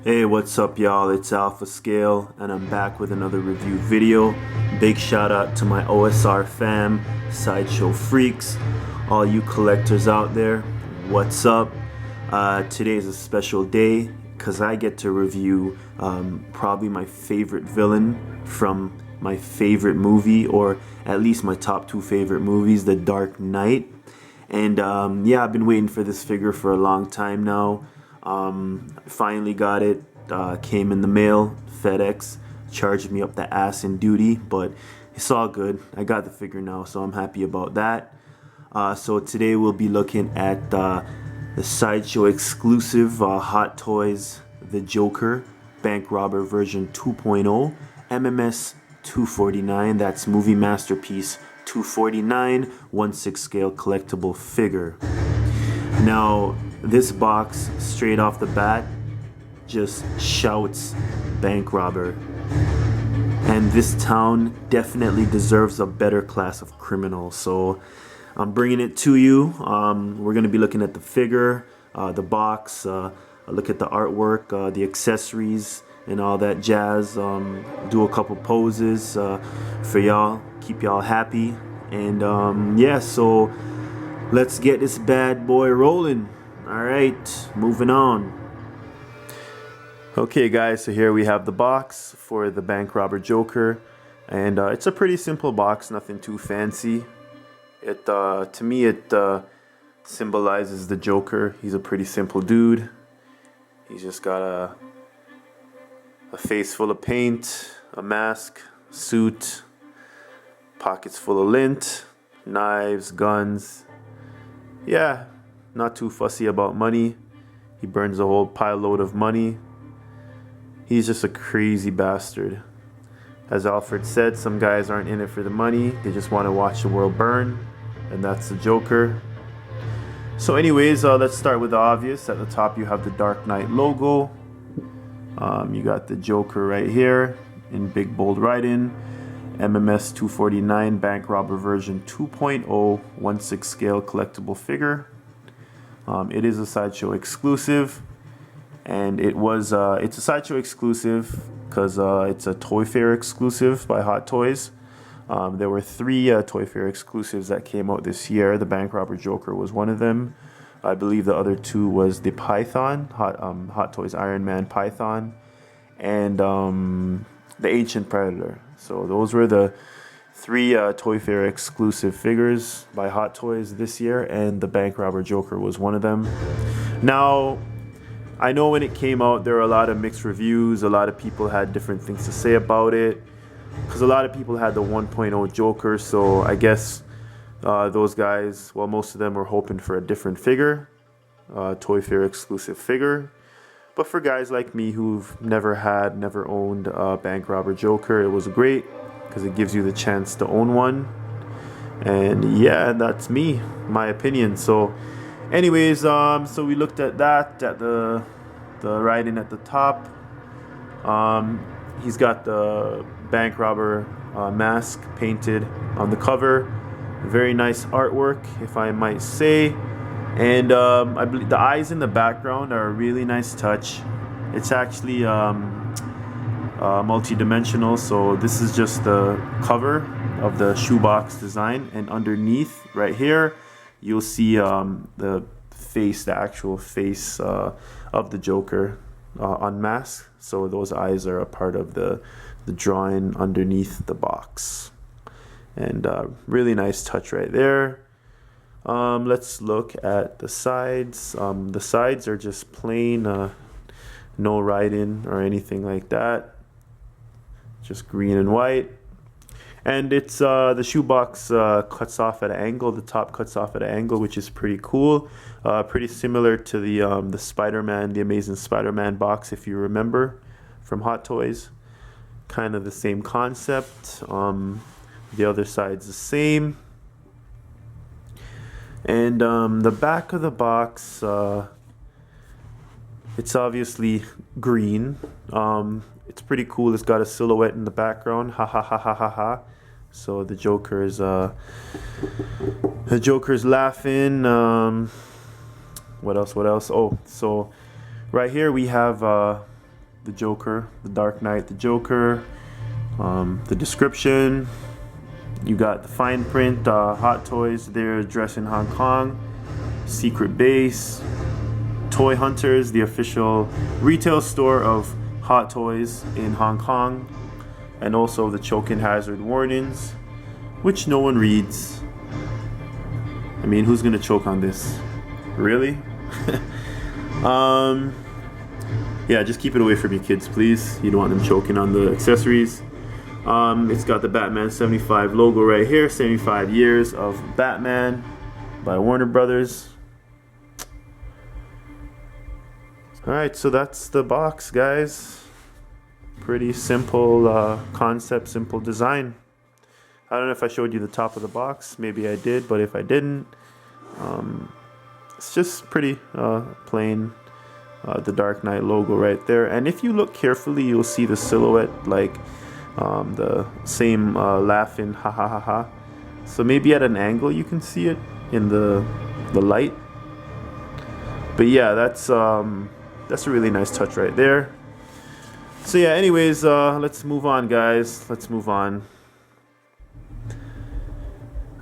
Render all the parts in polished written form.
Hey, what's up y'all? It's Alpha Scale and I'm back with another review video. Big shout out to my OSR fam, Sideshow Freaks, all you collectors out there, what's up? Today's a special day because I get to review probably my favorite villain from my favorite movie, or at least my top two favorite movies, The Dark Knight. And yeah, I've been waiting for this figure for a long time now. Finally got it. Came in the mail. FedEx charged me up the ass in duty, but it's all good. I got the figure now, so I'm happy about that. So today we'll be looking at the Sideshow exclusive Hot Toys The Joker Bank Robber version 2.0 MMS 249. That's Movie Masterpiece 249 1/6 scale collectible figure. Now, this box, straight off the bat, just shouts bank robber. And this town definitely deserves a better class of criminals. So I'm bringing it to you. We're going to be looking at the figure, the box, a look at the artwork, the accessories, and all that jazz. Do a couple poses for y'all, keep y'all happy. And yeah, so let's get this bad boy rolling. Alright, moving on. Okay guys, so here we have the box for the Bank Robber Joker. And it's a pretty simple box, nothing too fancy. To me it symbolizes the Joker. He's a pretty simple dude. He's just got a face full of paint, a mask, suit, pockets full of lint, knives, guns. Yeah, not too fussy about money. He burns a whole pile load of money. He's just a crazy bastard. As Alfred said, some guys aren't in it for the money. They just want to watch the world burn. And that's the Joker. So anyways, let's start with the obvious. At the top you have the Dark Knight logo. You got the Joker right here in big bold writing. MMS 249 Bank Robber version 2.0 1/6 scale collectible figure. It is a Sideshow exclusive, and it's a Sideshow exclusive because it's a Toy Fair exclusive by Hot Toys. There were three Toy Fair exclusives that came out this year. The Bank Robber Joker was one of them. I believe the other two was the Python, Hot Toys Iron Man Python, and the Ancient Predator. So those were the three Toy Fair exclusive figures by Hot Toys this year, and the Bank Robber Joker was one of them. Now, I know when it came out, there were a lot of mixed reviews. A lot of people had different things to say about it, because a lot of people had the 1.0 Joker, so I guess those guys, well, most of them were hoping for a different figure, Toy Fair exclusive figure. But for guys like me who've never owned a Bank Robber Joker, it was great because it gives you the chance to own one. And yeah, that's me, my opinion. So anyways, so we looked at that, at the writing at the top. He's got the Bank Robber mask painted on the cover. Very nice artwork, if I might say. And I believe the eyes in the background are a really nice touch. It's actually multi-dimensional, so this is just the cover of the shoebox design, and underneath right here you'll see the actual face of the Joker unmasked. So those eyes are a part of the drawing underneath the box, and really nice touch right there. Let's look at the sides. The sides are just plain, no writing or anything like that. Just green and white. And it's the shoebox cuts off at an angle. The top cuts off at an angle, which is pretty cool. Pretty similar to the Spider-Man, the Amazing Spider-Man box, if you remember, from Hot Toys. Kind of the same concept. The other side's the same. And the back of the box, it's obviously green. It's pretty cool. It's got a silhouette in the background. Ha ha ha ha ha ha. So the Joker's laughing. What else? Oh, so right here we have the Joker, the Dark Knight, the Joker, the description. You got the fine print, Hot Toys, their address in Hong Kong, secret base, Toy Hunters, the official retail store of Hot Toys in Hong Kong, and also the choke and hazard warnings, which no one reads. I mean, who's gonna choke on this? Really? Yeah, just keep it away from your kids, please. You don't want them choking on the accessories. It's got the Batman 75 logo right here. 75 years of Batman by Warner Brothers. Alright, so that's the box, guys. Pretty simple concept, simple design. I don't know if I showed you the top of the box. Maybe I did, but if I didn't, it's just pretty plain. The Dark Knight logo right there. And if you look carefully, you'll see the silhouette, like the same laughing ha ha ha ha. So maybe at an angle you can see it in the light. But yeah, that's a really nice touch right there. So yeah, anyways, let's move on, guys. Let's move on.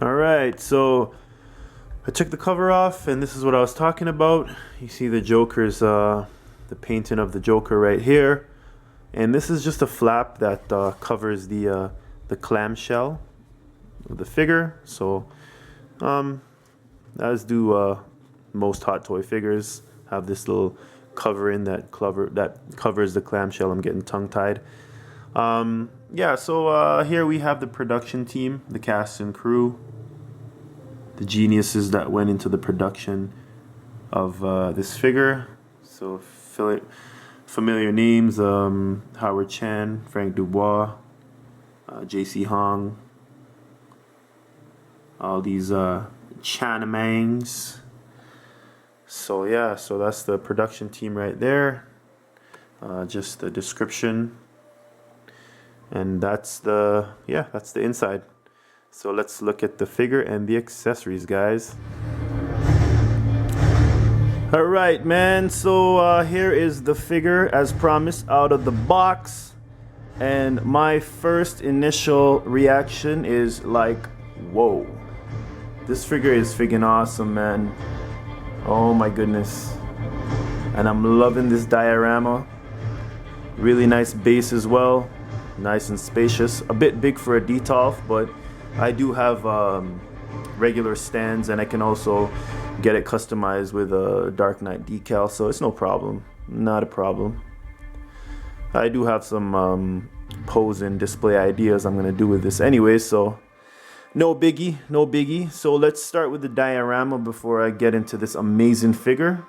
Alright, so I took the cover off, and this is what I was talking about. You see the Joker's, the painting of the Joker right here. And this is just a flap that covers the clamshell of the figure. So, as do most Hot Toy figures, have this little covering that covers the clamshell. I'm getting tongue-tied. Yeah, so here we have the production team, the cast and crew. The geniuses that went into the production of this figure. So familiar names: Howard Chan, Frank Dubois, J.C. Hong, all these Chanamangs. So yeah, so that's the production team right there. Just the description, and that's the inside. So let's look at the figure and the accessories, guys. Alright, man, so here is the figure as promised out of the box. And my first initial reaction is like, whoa. This figure is friggin' awesome, man. Oh my goodness. And I'm loving this diorama. Really nice base as well. Nice and spacious. A bit big for a Detolf, but I do have regular stands, and I can also get it customized with a Dark Knight decal, so it's no problem. Not a problem. I do have some pose and display ideas I'm going to do with this anyway, so no biggie, no biggie. So let's start with the diorama before I get into this amazing figure.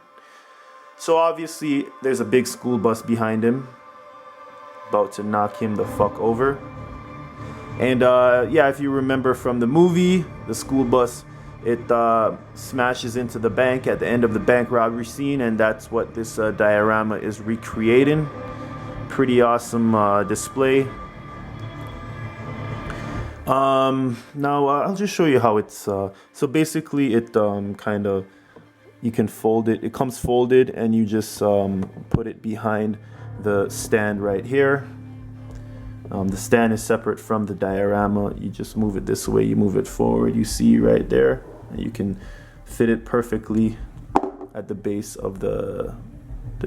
So obviously there's a big school bus behind him, about to knock him the fuck over. And yeah, if you remember from the movie, the school bus, it smashes into the bank at the end of the bank robbery scene, and that's what this diorama is recreating. Pretty awesome display. Now I'll just show you how it's so basically it kind of, you can fold it. It comes folded, and you just put it behind the stand right here. The stand is separate from the diorama. You just move it this way, you move it forward, you see right there, and you can fit it perfectly at the base of the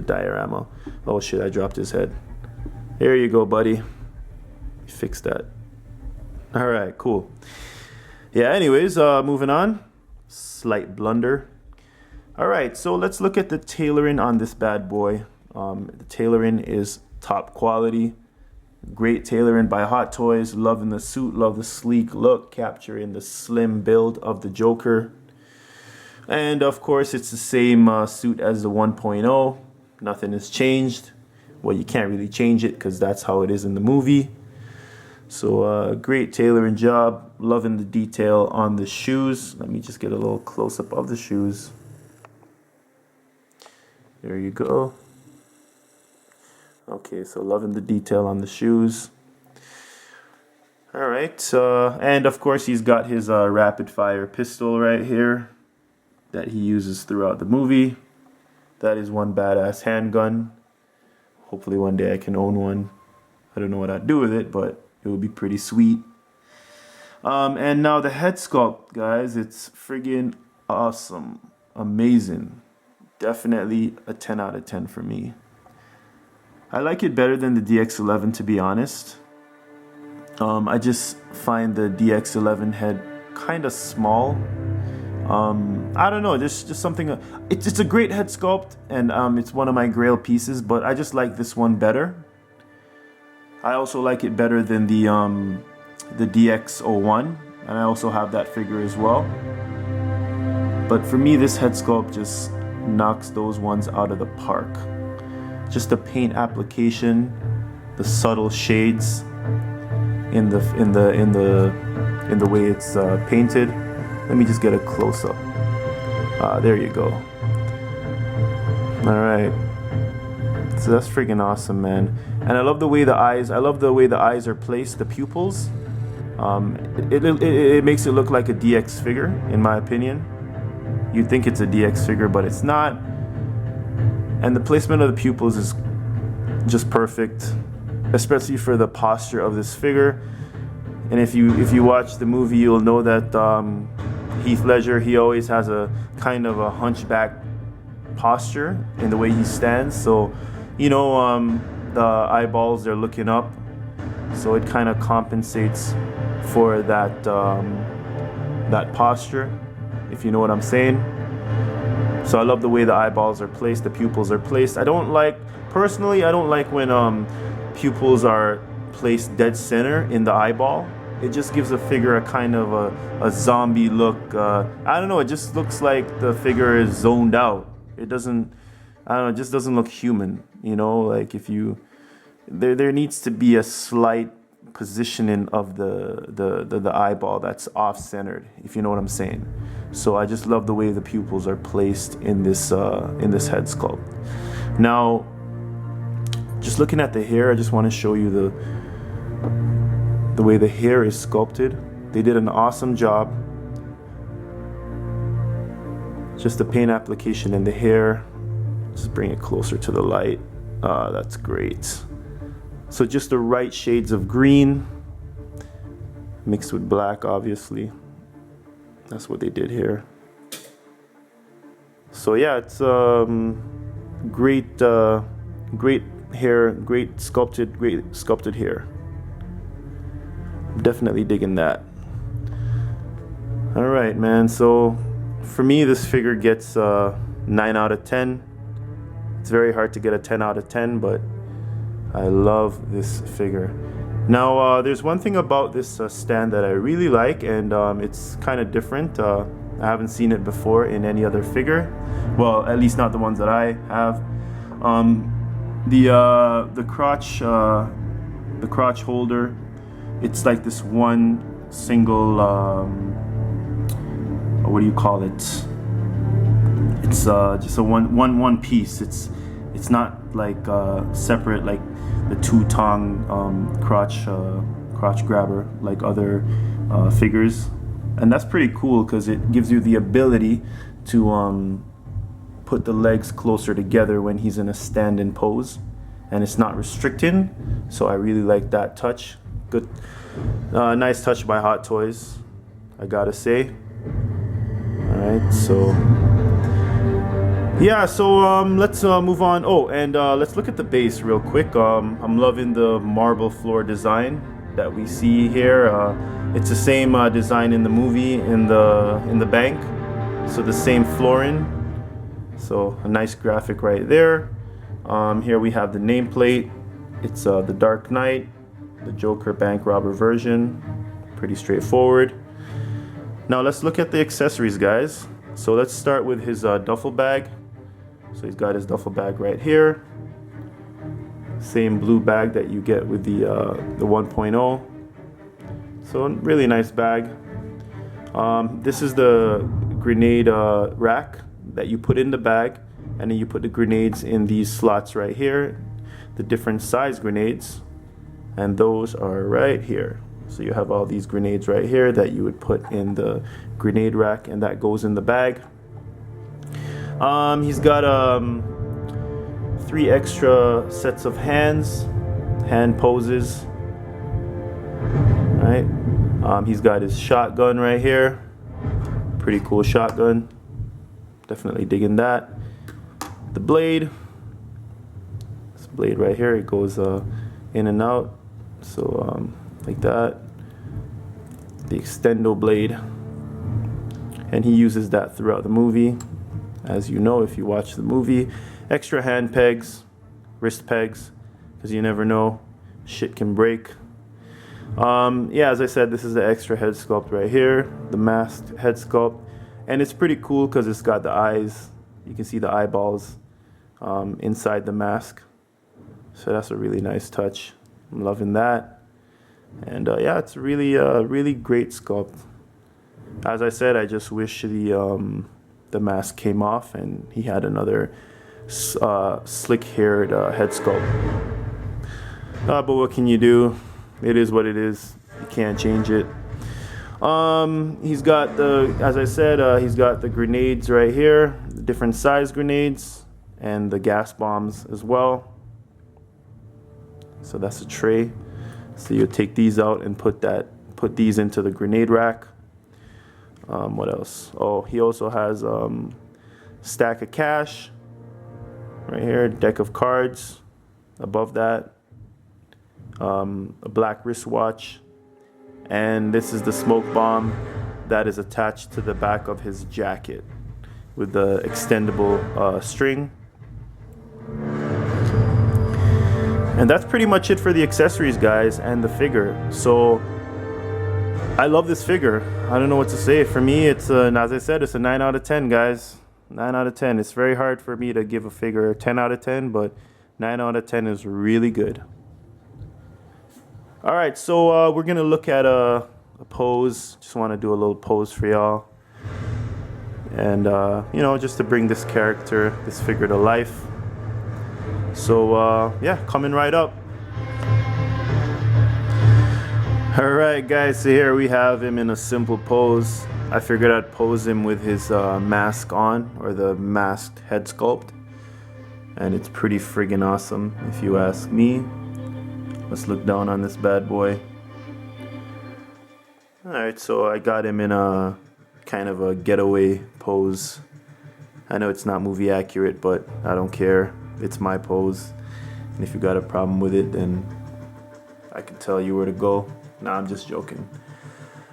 diorama. Oh shit, I dropped his head. There you go, buddy. Fix that. Alright, cool. Yeah, anyways, moving on. Slight blunder. Alright, so let's look at the tailoring on this bad boy. The tailoring is top quality. Great tailoring by Hot Toys. Loving the suit, love the sleek look, capturing the slim build of the Joker. And of course, it's the same suit as the 1.0. Nothing has changed. Well, you can't really change it because that's how it is in the movie. So great tailoring job. Loving the detail on the shoes. Let me just get a little close-up of the shoes. There you go. Okay, so loving the detail on the shoes. Alright, and of course he's got his rapid fire pistol right here that he uses throughout the movie. That is one badass handgun. Hopefully one day I can own one. I don't know what I'd do with it, but it would be pretty sweet. And now the head sculpt, guys, it's friggin' awesome. Amazing. Definitely a 10 out of 10 for me. I like it better than the DX11, to be honest. I just find the DX11 head kind of small. I don't know, just something. It's a great head sculpt, and it's one of my grail pieces, but I just like this one better. I also like it better than the DX01, and I also have that figure as well. But for me, this head sculpt just knocks those ones out of the park. Just the paint application, the subtle shades in the way it's painted. Let me just get a close up. There you go. All right. So that's freaking awesome, man. And I love the way the eyes. I love the way the eyes are placed. The pupils. It makes it look like a DX figure, in my opinion. You'd think it's a DX figure, but it's not. And the placement of the pupils is just perfect, especially for the posture of this figure. And if you watch the movie, you'll know that Heath Ledger, he always has a kind of a hunchback posture in the way he stands. So, you know, the eyeballs, they're looking up. So it kind of compensates for that that posture, if you know what I'm saying. So I love the way the eyeballs are placed, the pupils are placed. Personally, I don't like when pupils are placed dead center in the eyeball. It just gives a figure a kind of a zombie look. I don't know, it just looks like the figure is zoned out. It doesn't, I don't know, it just doesn't look human, you know? Like if you, there needs to be a slight positioning of the eyeball that's off-centered, if you know what I'm saying. So I just love the way the pupils are placed in this head sculpt. Now, just looking at the hair, I just want to show you the way the hair is sculpted. They did an awesome job. Just the paint application in the hair. Just bring it closer to the light. That's great. So just the right shades of green mixed with black, obviously. That's what they did here. So yeah, it's great hair, great sculpted hair. Definitely digging that. All right, man. So for me, this figure gets 9 out of 10. It's very hard to get a 10 out of 10, but I love this figure. Now, there's one thing about this stand that I really like, and it's kind of different. I haven't seen it before in any other figure. Well, at least not the ones that I have. The crotch holder. It's like this one single. What do you call it? It's just a one piece. It's not like separate like the two-tong crotch grabber like other figures, and that's pretty cool because it gives you the ability to put the legs closer together when he's in a stand-in pose, and it's not restricting. So I really like that touch. Good, nice touch by Hot Toys, I gotta say. All right, so. Yeah, so let's move on. Oh, and let's look at the base real quick. I'm loving the marble floor design that we see here. It's the same design in the movie in the bank. So the same flooring. So a nice graphic right there. Here we have the nameplate. It's the Dark Knight, the Joker bank robber version. Pretty straightforward. Now let's look at the accessories, guys. So let's start with his duffel bag. So he's got his duffel bag right here. Same blue bag that you get with the 1.0. So really nice bag. This is the grenade rack that you put in the bag, and then you put the grenades in these slots right here, the different size grenades, and those are right here. So you have all these grenades right here that you would put in the grenade rack, and that goes in the bag. He's got 3 extra sets of hand poses. Right? He's got his shotgun right here. Pretty cool shotgun. Definitely digging that. The blade. This blade right here, it goes in and out. So like that. The extendo blade. And he uses that throughout the movie. As you know, if you watch the movie. Extra hand pegs, wrist pegs, because you never know, shit can break. Yeah, as I said, this is the extra head sculpt right here, the masked head sculpt, and it's pretty cool because it's got the eyes. You can see the eyeballs inside the mask, so that's a really nice touch. I'm loving that, and yeah, it's really really great sculpt. As I said, I just wish the mask came off and he had another slick-haired head sculpt. But what can you do? It is what it is. You can't change it. He's got as I said, he's got the grenades right here, the different size grenades, and the gas bombs as well. So that's a tray. So you take these out and put these into the grenade rack. What else? Oh, he also has stack of cash right here, deck of cards above that, a black wristwatch, and this is the smoke bomb that is attached to the back of his jacket with the extendable string. And that's pretty much it for the accessories, guys, and the figure. So I love this figure. I don't know what to say. For me, it's as I said, it's a 9 out of 10, guys. 9 out of 10. It's very hard for me to give a figure a 10 out of 10, but 9 out of 10 is really good. All right, so we're gonna look at a pose. Just want to do a little pose for y'all, and you know, just to bring this character, this figure to life. So yeah, coming right up. Alright guys, so here we have him in a simple pose. I figured I'd pose him with his mask on, or the masked head sculpt. And it's pretty friggin' awesome, if you ask me. Let's look down on this bad boy. Alright, so I got him in a kind of a getaway pose. I know it's not movie accurate, but I don't care. It's my pose. And if you got a problem with it, then I can tell you where to go. Nah, I'm just joking.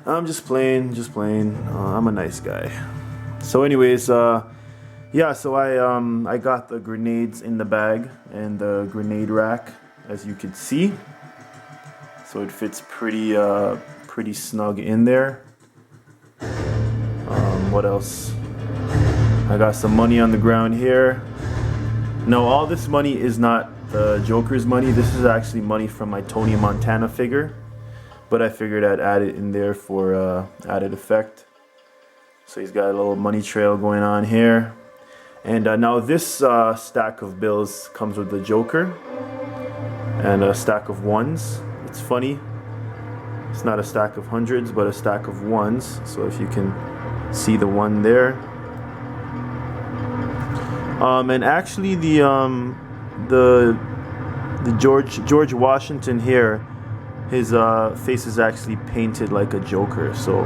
I'm just playing. I'm a nice guy. So anyways, yeah, so I got the grenades in the bag and the grenade rack, as you can see. So it fits pretty snug in there. What else? I got some money on the ground here. No, all this money is not the Joker's money. This is actually money from my Tony Montana figure. But I figured I'd add it in there for added effect. So he's got a little money trail going on here. And now this stack of bills comes with the Joker. And a stack of ones. It's funny. It's not a stack of hundreds, but a stack of ones. So if you can see the one there. And actually the George Washington here, his face is actually painted like a Joker, so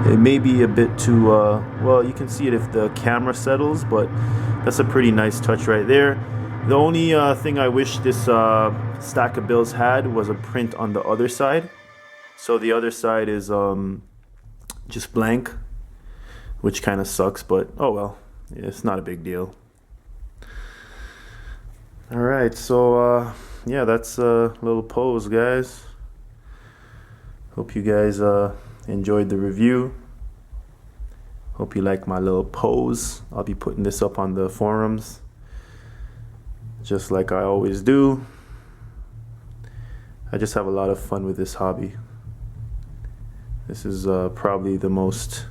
it may be a bit too well, you can see it if the camera settles, but that's a pretty nice touch right there. The only thing I wish this stack of bills had was a print on the other side. So the other side is just blank, which kind of sucks, but oh well, it's not a big deal. Alright, so yeah, that's a little pose, guys. Hope you guys enjoyed the review. Hope you like my little pose. I'll be putting this up on the forums, just like I always do. I just have a lot of fun with this hobby. This is probably the most,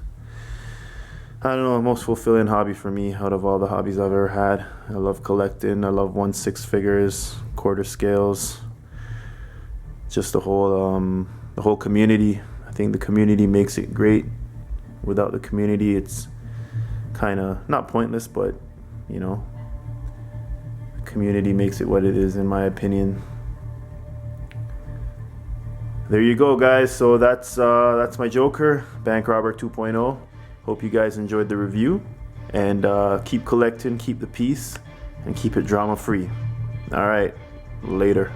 I don't know, most fulfilling hobby for me out of all the hobbies I've ever had. I love collecting. I love 1/6 figures, quarter scales, just the whole community. I think the community makes it great. Without the community, it's kind of not pointless, but you know, community makes it what it is, in my opinion. There you go, guys. So that's my Joker, Bank Robber 2.0. Hope you guys enjoyed the review, and keep collecting, keep the peace, and keep it drama free. All right, later.